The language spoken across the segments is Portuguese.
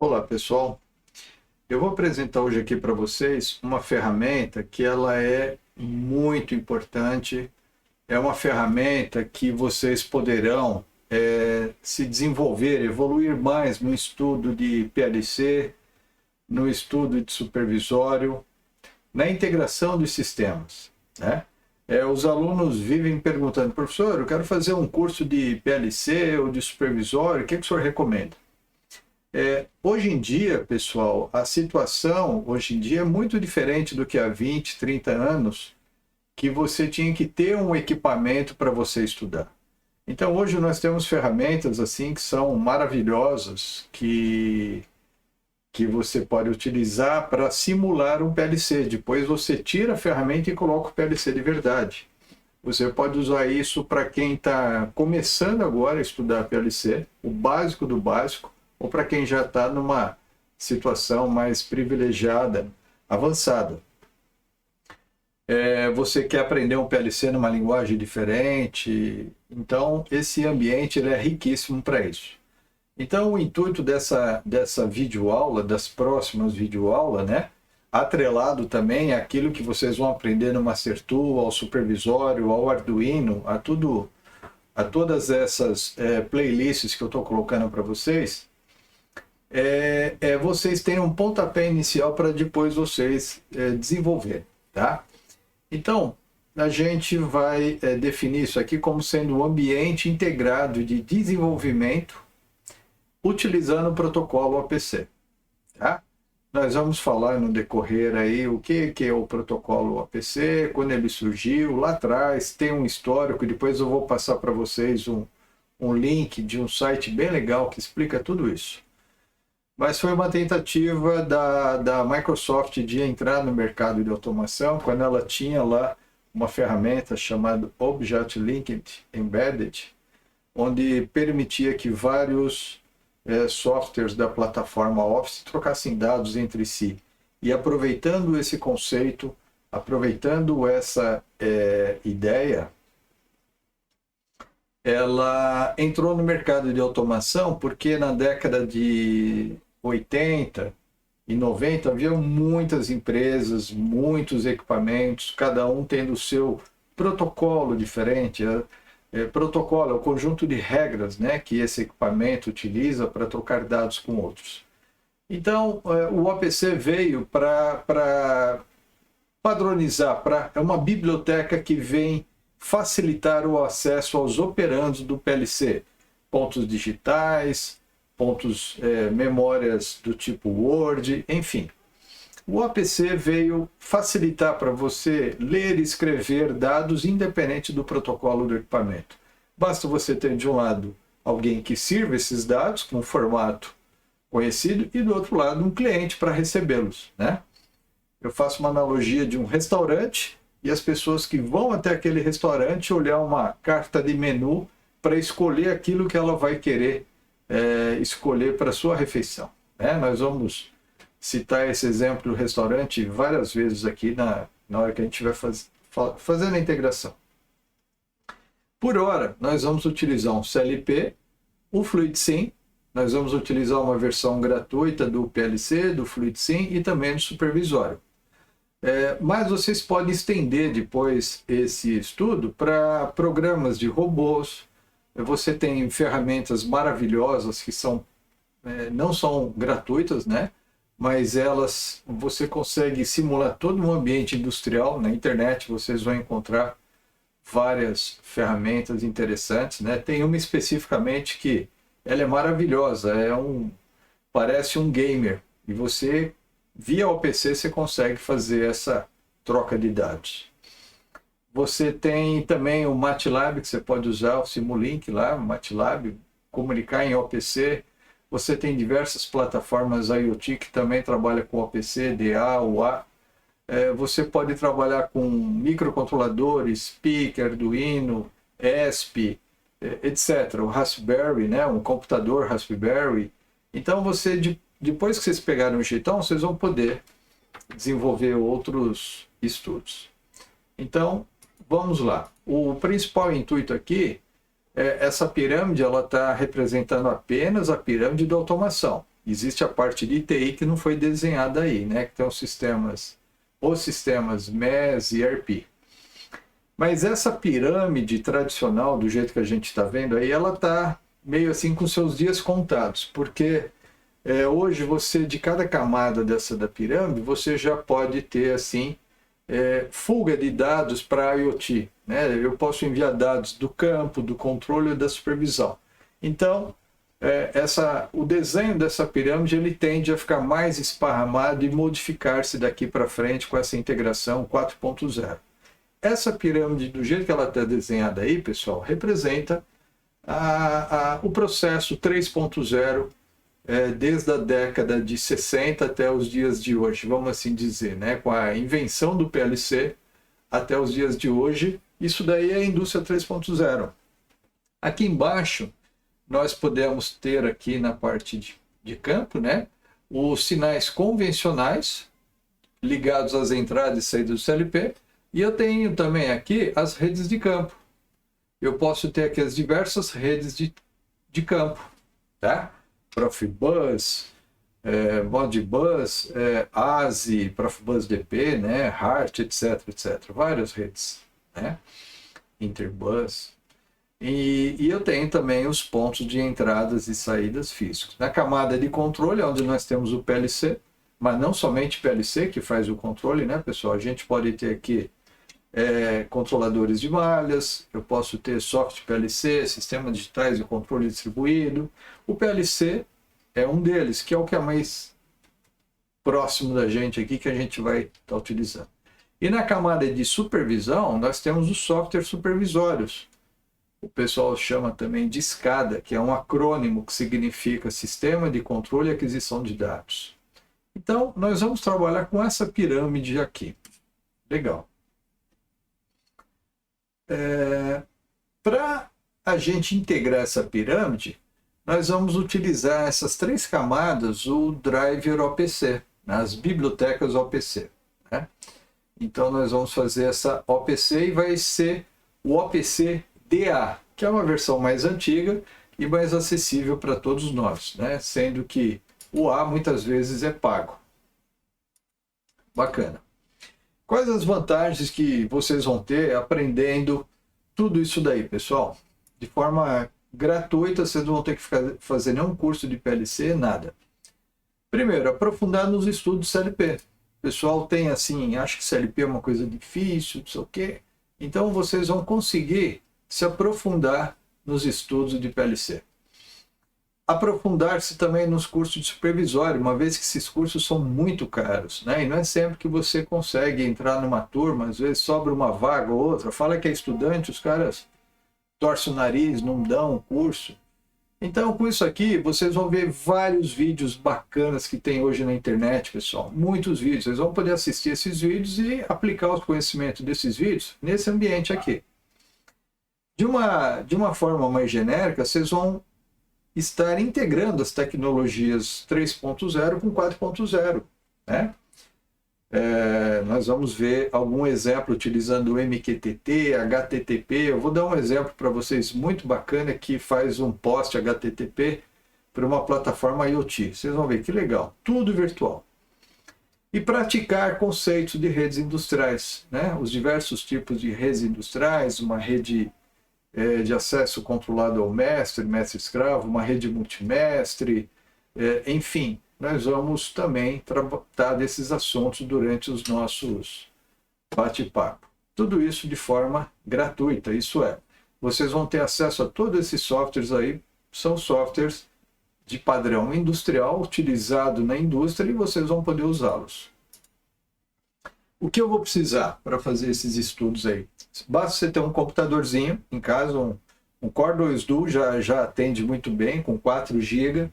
Olá, pessoal. Eu vou apresentar hoje aqui para vocês uma ferramenta que ela é muito importante. É uma ferramenta que vocês poderão se desenvolver, evoluir mais no estudo de PLC, no estudo de supervisório, na integração dos sistemas, né? Os alunos vivem perguntando: professor, eu quero fazer um curso de PLC ou de supervisório, o que o senhor recomenda? Hoje em dia, pessoal, a situação hoje em dia é muito diferente do que há 20, 30 anos, que você tinha que ter um equipamento para você estudar. Então, hoje nós temos ferramentas assim que são maravilhosas, que você pode utilizar para simular um PLC. Depois você tira a ferramenta e coloca o PLC de verdade. Você pode usar isso para quem está começando agora a estudar PLC, o básico do básico, ou para quem já está numa situação mais privilegiada, avançada. Você quer aprender um PLC numa linguagem diferente, então esse ambiente ele é riquíssimo para isso. Então o intuito dessa videoaula, das próximas videoaulas, né, atrelado também àquilo que vocês vão aprender no Mastertool, ao supervisório, ao Arduino, a todas essas playlists que eu estou colocando para vocês, vocês têm um pontapé inicial para depois vocês desenvolver, tá? Então, a gente vai definir isso aqui como sendo um ambiente integrado de desenvolvimento utilizando o protocolo OPC, tá? Nós vamos falar no decorrer aí o que é o protocolo OPC, quando ele surgiu, lá atrás, tem um histórico, depois eu vou passar para vocês um link de um site bem legal que explica tudo isso. Mas foi uma tentativa da Microsoft de entrar no mercado de automação, quando ela tinha lá uma ferramenta chamada Object Linked Embedded, onde permitia que vários softwares da plataforma Office trocassem dados entre si. E aproveitando esse conceito, aproveitando essa ideia, ela entrou no mercado de automação porque na década de 80 e 90 havia muitas empresas, muitos equipamentos, cada um tendo o seu protocolo diferente. Protocolo é o conjunto de regras, né, que esse equipamento utiliza para trocar dados com outros. Então, o OPC veio para padronizar, é uma biblioteca que vem facilitar o acesso aos operandos do PLC, pontos digitais, pontos, memórias do tipo Word, enfim. O OPC veio facilitar para você ler e escrever dados independente do protocolo do equipamento. Basta você ter de um lado alguém que sirva esses dados com um formato conhecido e do outro lado um cliente para recebê-los, né? Eu faço uma analogia de um restaurante e as pessoas que vão até aquele restaurante olhar uma carta de menu para escolher aquilo que ela vai querer escolher para a sua refeição, né? Nós vamos citar esse exemplo do restaurante várias vezes aqui na hora que a gente vai fazendo a integração. Por hora, nós vamos utilizar um CLP, o FluidSim, nós vamos utilizar uma versão gratuita do PLC, do FluidSim e também do supervisório. Mas vocês podem estender depois esse estudo para programas de robôs. Você tem ferramentas maravilhosas que não são gratuitas, né? Mas você consegue simular todo um ambiente industrial. Na internet vocês vão encontrar várias ferramentas interessantes, né? Tem uma especificamente que ela é maravilhosa, parece um gamer, e você, via OPC, você consegue fazer essa troca de dados. Você tem também o MATLAB, que você pode usar o Simulink lá, o MATLAB, comunicar em OPC. Você tem diversas plataformas IoT que também trabalham com OPC, DA, UA. Você pode trabalhar com microcontroladores, PIC, Arduino, ESP, etc. O Raspberry, né? Um computador Raspberry. Então, depois que vocês pegarem o jeitão, vocês vão poder desenvolver outros estudos. Então, vamos lá. O principal intuito aqui, essa pirâmide está representando apenas a pirâmide da automação. existe a parte de TI que não foi desenhada aí, né? Que tem os sistemas MES e ERP. Mas essa pirâmide tradicional, do jeito que a gente está vendo aí, ela está meio assim com seus dias contados, porque hoje você, de cada camada da pirâmide, você já pode ter assim fuga de dados para IoT, né? Eu posso enviar dados do campo, do controle e da supervisão. Então, o desenho dessa pirâmide ele tende a ficar mais esparramado e modificar-se daqui para frente com essa integração 4.0. Essa pirâmide, do jeito que ela está desenhada aí, pessoal, representa o processo 3.0 desde a década de 60 até os dias de hoje, vamos assim dizer, né? Com a invenção do PLC até os dias de hoje, isso daí é a indústria 3.0. Aqui embaixo, nós podemos ter aqui na parte de campo, né? Os sinais convencionais ligados às entradas e saídas do CLP, e eu tenho também aqui as redes de campo. Eu posso ter aqui as diversas redes de campo, tá? Profibus, Modbus, ASI, Profibus DP, né? HART, etc, etc. Várias redes, né? Interbus. E eu tenho também os pontos de entradas e saídas físicos. Na camada de controle, onde nós temos o PLC, mas não somente PLC que faz o controle, né, pessoal? A gente pode ter aqui controladores de malhas, eu posso ter soft PLC, sistemas digitais de controle distribuído. O PLC é um deles, que é o que é mais próximo da gente aqui, que a gente vai estar utilizando. E na camada de supervisão, nós temos os softwares supervisórios. O pessoal chama também de SCADA, que é um acrônimo que significa Sistema de Controle e Aquisição de Dados. Então, nós vamos trabalhar com essa pirâmide aqui. Legal. Para a gente integrar essa pirâmide, nós vamos utilizar essas três camadas, o driver OPC, as bibliotecas OPC, né? Então, nós vamos fazer essa OPC e vai ser o OPC DA, que é uma versão mais antiga e mais acessível para todos nós, né? Sendo que o A muitas vezes é pago. Bacana. Quais as vantagens que vocês vão ter aprendendo tudo isso daí, pessoal? De forma gratuita, vocês não vão ter que fazer nenhum curso de PLC, nada. Primeiro, aprofundar nos estudos CLP. O pessoal tem assim, acha que CLP é uma coisa difícil, não sei o quê. Então, vocês vão conseguir se aprofundar nos estudos de PLC. Aprofundar-se também nos cursos de supervisório, uma vez que esses cursos são muito caros, né? E não é sempre que você consegue entrar numa turma, às vezes sobra uma vaga ou outra, fala que é estudante, os caras torcem o nariz, não dão o curso. Então, com isso aqui, vocês vão ver vários vídeos bacanas que tem hoje na internet, pessoal. Muitos vídeos. Vocês vão poder assistir esses vídeos e aplicar os conhecimentos desses vídeos nesse ambiente aqui. De uma forma mais genérica, vocês vão estar integrando as tecnologias 3.0 com 4.0, né? Nós vamos ver algum exemplo utilizando o MQTT, HTTP. Eu vou dar um exemplo para vocês muito bacana que faz um post HTTP para uma plataforma IoT. Vocês vão ver que legal, tudo virtual. E praticar conceitos de redes industriais, né? Os diversos tipos de redes industriais, uma rede de acesso controlado ao mestre, mestre-escravo, uma rede multimestre, enfim, nós vamos também tratar desses assuntos durante os nossos bate-papo. Tudo isso de forma gratuita, isso é, vocês vão ter acesso a todos esses softwares aí, são softwares de padrão industrial, utilizado na indústria, e vocês vão poder usá-los. O que eu vou precisar para fazer esses estudos aí? Basta você ter um computadorzinho em casa, um Core 2 Duo já atende muito bem, com 4 GB.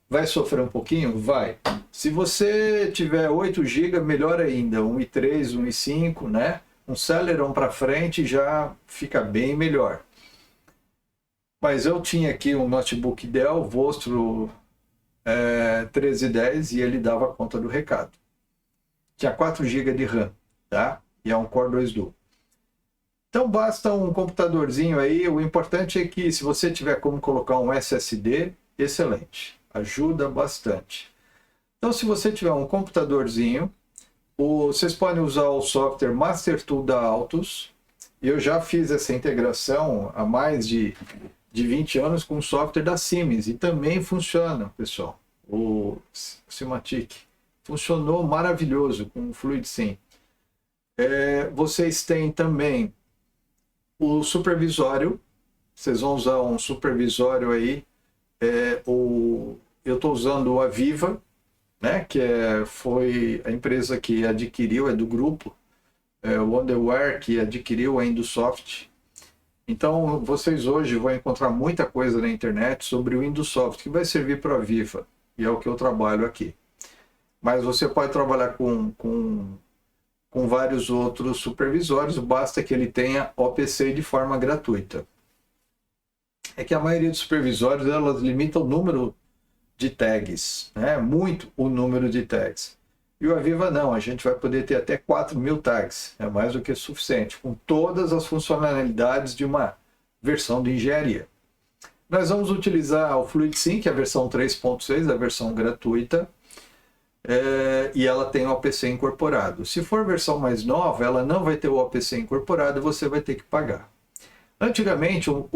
Vai sofrer um pouquinho? Vai. Se você tiver 8 GB, melhor ainda, um i3, um i5, né? Um Celeron para frente já fica bem melhor. Mas eu tinha aqui um notebook Dell, Vostro 1310, e ele dava conta do recado. Tinha 4 GB de RAM, tá? E é um Core 2 Duo. Então basta um computadorzinho aí, o importante é que se você tiver como colocar um SSD, excelente. ajuda bastante. Então, se você tiver um computadorzinho, vocês podem usar o software Master Tool da Altus. Eu já fiz essa integração há mais de 20 anos com o software da Siemens e também funciona, pessoal. O Simatic funcionou maravilhoso com o FluidSym. Vocês têm também o supervisório. Vocês vão usar um supervisório aí. Eu estou usando o Aviva, né, que foi a empresa que adquiriu, do grupo o Wonderware, que adquiriu a Indusoft. Então, vocês hoje vão encontrar muita coisa na internet sobre o Indusoft, que vai servir para a Aviva, e é o que eu trabalho aqui. Mas você pode trabalhar com vários outros supervisórios, basta que ele tenha OPC de forma gratuita. É que a maioria dos supervisórios, elas limitam o número de tags, né? Muito o número de tags. E o Aviva não, a gente vai poder ter até 4.000 tags, é mais do que suficiente, com todas as funcionalidades de uma versão de engenharia. Nós vamos utilizar o FluidSym, que é a versão 3.6, a versão gratuita, e ela tem o OPC incorporado. Se for versão mais nova, ela não vai ter o OPC incorporado, você vai ter que pagar. Antigamente, eu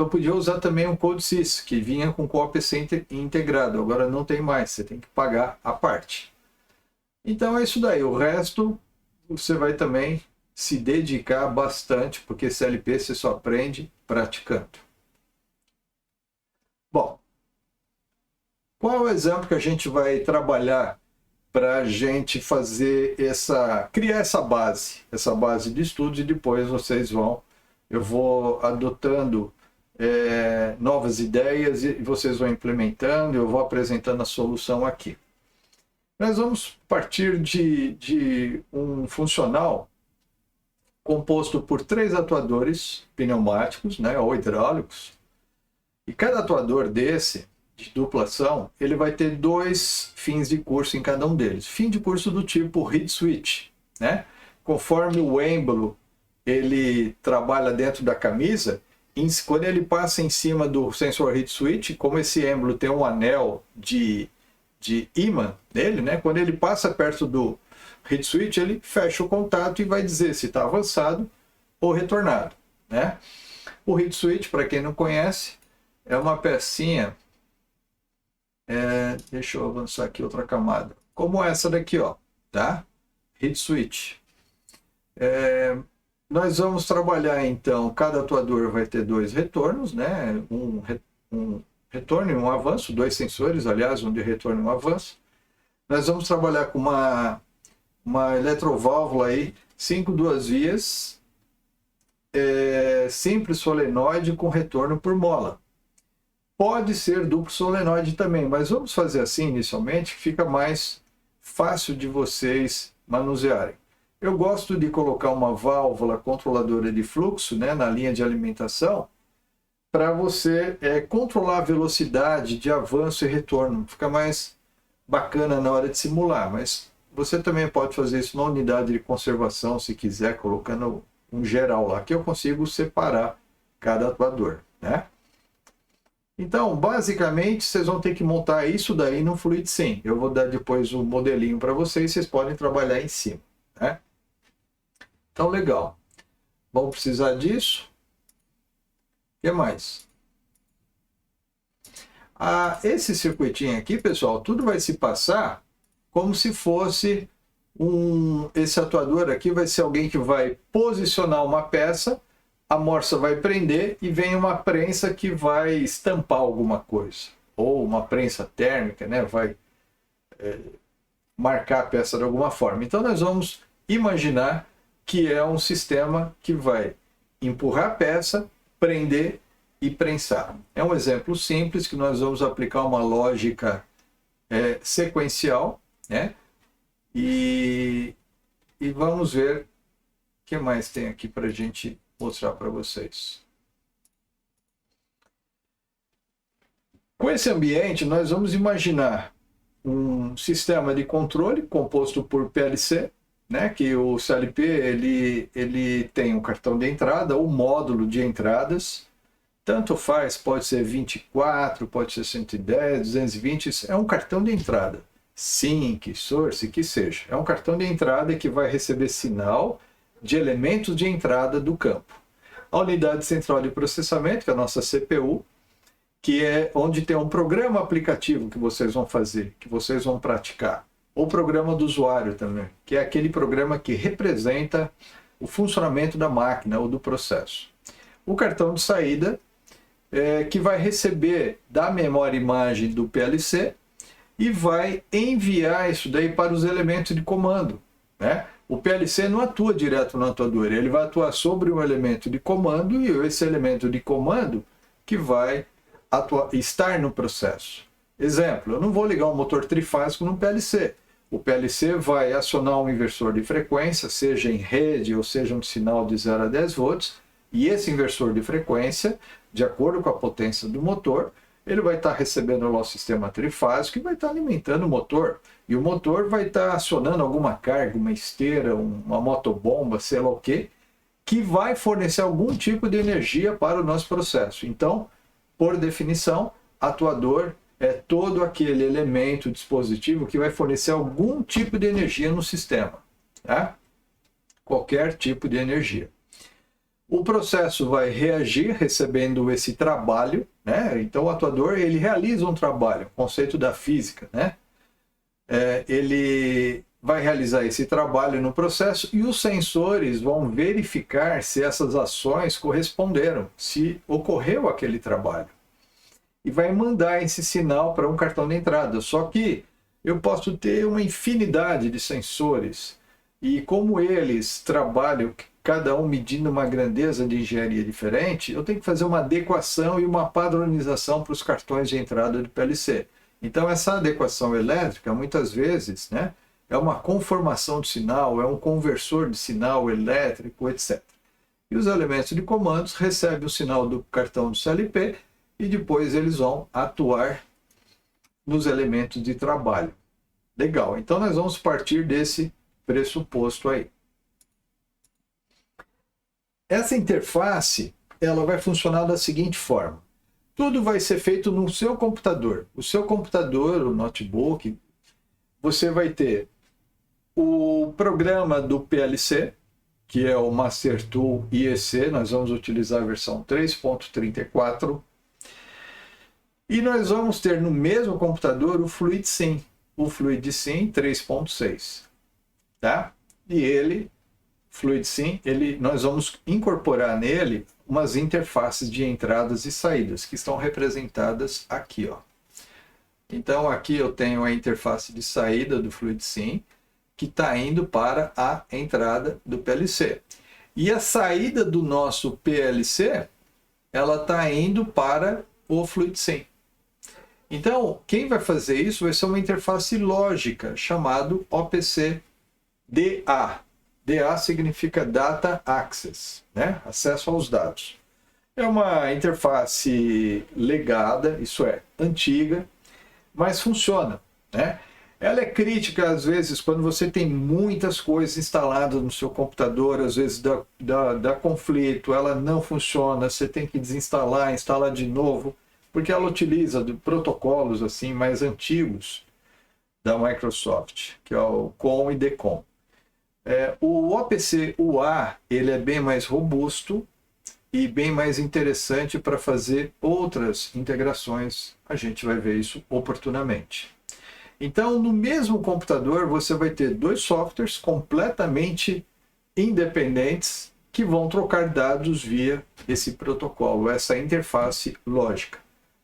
podia usar também um CodeSys, que vinha com o OPC integrado. Agora não tem mais, você tem que pagar a parte. Então é isso daí. O resto, você vai também se dedicar bastante, porque CLP você só aprende praticando. Bom, qual é o exemplo que a gente vai trabalhar para a gente criar essa base de estudos, e depois eu vou adotando novas ideias e vocês vão implementando, eu vou apresentando a solução aqui. Nós vamos partir de um funcional composto por 3 atuadores pneumáticos, né, ou hidráulicos, e cada atuador desse, de dupla ação, ele vai ter 2 fins de curso em cada um deles. Fim de curso do tipo heat switch, né? Conforme o êmbolo ele trabalha dentro da camisa, quando ele passa em cima do sensor heat switch, como esse êmbolo tem um anel de ímã nele, né? Quando ele passa perto do heat switch, ele fecha o contato e vai dizer se está avançado ou retornado, né? O heat switch, para quem não conhece, é uma pecinha, deixa eu avançar aqui outra camada, como essa daqui, ó, tá? Heat switch. Nós vamos trabalhar, então, cada atuador vai ter 2 retornos, né? Um retorno e um avanço, 2 sensores, aliás, um de retorno e um avanço. Nós vamos trabalhar com uma eletroválvula aí, 5 duas vias, simples solenoide com retorno por mola. Pode ser duplo solenoide também, mas vamos fazer assim inicialmente, que fica mais fácil de vocês manusearem. Eu gosto de colocar uma válvula controladora de fluxo, né, na linha de alimentação, para você controlar a velocidade de avanço e retorno. Fica mais bacana na hora de simular, mas você também pode fazer isso na unidade de conservação, se quiser, colocando um geral lá, que eu consigo separar cada atuador, né? Então, basicamente, vocês vão ter que montar isso daí no FluidSym. Eu vou dar depois um modelinho para vocês, vocês podem trabalhar em cima, né? Então, legal. Vamos precisar disso. O que mais? Esse circuitinho aqui, pessoal, tudo vai se passar como se fosse esse atuador aqui vai ser alguém que vai posicionar uma peça, a morsa vai prender e vem uma prensa que vai estampar alguma coisa. Ou uma prensa térmica, né? Vai marcar a peça de alguma forma. Então nós vamos imaginar que é um sistema que vai empurrar a peça, prender e prensar. É um exemplo simples que nós vamos aplicar uma lógica sequencial, né? E vamos ver o que mais tem aqui para a gente mostrar para vocês. Com esse ambiente, nós vamos imaginar um sistema de controle composto por PLC, né, que o CLP ele tem um cartão de entrada, o módulo de entradas, tanto faz, pode ser 24, pode ser 110, 220, é um cartão de entrada. Sync, Source, que seja. É um cartão de entrada que vai receber sinal de elementos de entrada do campo. A unidade central de processamento, que é a nossa CPU, que é onde tem um programa aplicativo que vocês vão fazer, que vocês vão praticar. Ou programa do usuário também, que é aquele programa que representa o funcionamento da máquina ou do processo. O cartão de saída, que vai receber da memória imagem do PLC e vai enviar isso daí para os elementos de comando, né? O PLC não atua direto no atuador, ele vai atuar sobre um elemento de comando e esse elemento de comando que vai estar no processo. Exemplo, eu não vou ligar um motor trifásico no PLC. O PLC vai acionar um inversor de frequência, seja em rede ou seja um sinal de 0 a 10 volts, e esse inversor de frequência, de acordo com a potência do motor, ele vai estar recebendo o nosso sistema trifásico e vai estar alimentando o motor. E o motor vai estar acionando alguma carga, uma esteira, uma motobomba, sei lá o quê, que vai fornecer algum tipo de energia para o nosso processo. Então, por definição, atuador é todo aquele elemento, dispositivo que vai fornecer algum tipo de energia no sistema. Tá? Qualquer tipo de energia. O processo vai reagir recebendo esse trabalho, né? Então o atuador ele realiza um trabalho, conceito da física, né? Ele vai realizar esse trabalho no processo e os sensores vão verificar se essas ações corresponderam, se ocorreu aquele trabalho. E vai mandar esse sinal para um cartão de entrada. Só que eu posso ter uma infinidade de sensores e como eles trabalham cada um medindo uma grandeza de engenharia diferente, eu tenho que fazer uma adequação e uma padronização para os cartões de entrada de PLC. Então, essa adequação elétrica, muitas vezes, né, é uma conformação de sinal, é um conversor de sinal elétrico, etc. E os elementos de comandos recebem o sinal do cartão do CLP e depois eles vão atuar nos elementos de trabalho. Legal, então nós vamos partir desse pressuposto aí. Essa interface, ela vai funcionar da seguinte forma. Tudo vai ser feito no seu computador. O seu computador, o notebook, você vai ter o programa do PLC, que é o Master Tool IEC, nós vamos utilizar a versão 3.34. E nós vamos ter no mesmo computador o FluidSim, o FluidSim 3.6. Tá? E ele... FluidSim, nós vamos incorporar nele umas interfaces de entradas e saídas, que estão representadas aqui. Ó. Então, aqui eu tenho a interface de saída do FluidSim, que está indo para a entrada do PLC. E a saída do nosso PLC, ela está indo para o FluidSim. Então, quem vai fazer isso vai ser uma interface lógica, chamado OPC-DA. DA significa Data Access, né? Acesso aos dados. É uma interface legada, isso é, antiga, mas funciona, né? Ela é crítica, às vezes, quando você tem muitas coisas instaladas no seu computador, às vezes dá conflito, ela não funciona, você tem que desinstalar, instalar de novo, porque ela utiliza protocolos assim mais antigos da Microsoft, que é o COM e DECOM. O OPC-UA ele é bem mais robusto e bem mais interessante para fazer outras integrações. A gente vai ver isso oportunamente. Então, no mesmo computador, você vai ter dois softwares completamente independentes que vão trocar dados via esse protocolo, essa interface lógica.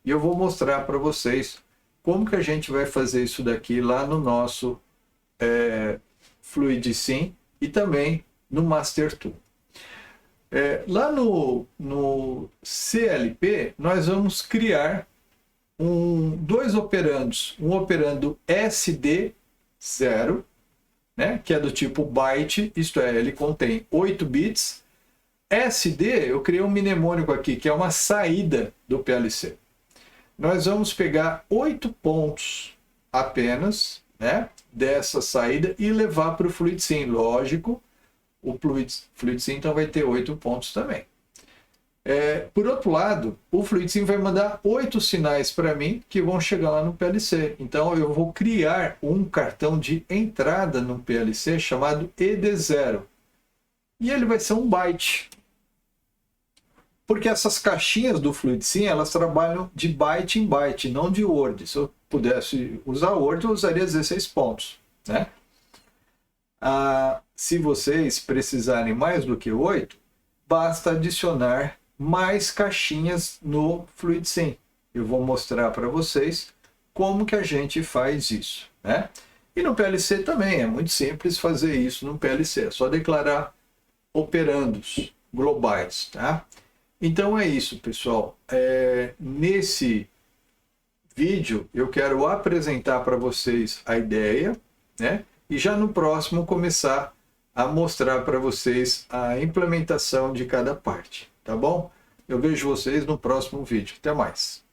E eu vou mostrar para vocês como que a gente vai fazer isso daqui lá no nosso FluidSim e também no Master Tool. Lá no CLP, nós vamos criar dois operandos. Um operando SD0, né, que é do tipo byte, isto é, ele contém 8 bits. SD, eu criei um mnemônico aqui, que é uma saída do PLC. Nós vamos pegar 8 pontos apenas, né, dessa saída e levar para o FluidSim. Lógico, o FluidSim então vai ter 8 pontos também. Por outro lado, o FluidSim vai mandar 8 sinais para mim que vão chegar lá no PLC. Então eu vou criar um cartão de entrada no PLC chamado ED0. E ele vai ser um byte. Porque essas caixinhas do FluidSim, elas trabalham de byte em byte, não de Word. Se eu pudesse usar Word, eu usaria 16 pontos, né? Se vocês precisarem mais do que 8, basta adicionar mais caixinhas no FluidSim. Eu vou mostrar para vocês como que a gente faz isso, né? E no PLC também, é muito simples fazer isso no PLC. É só declarar operandos globais, tá? Então é isso, pessoal. Nesse vídeo eu quero apresentar para vocês a ideia, né? E já no próximo começar a mostrar para vocês a implementação de cada parte, tá bom? Eu vejo vocês no próximo vídeo. Até mais!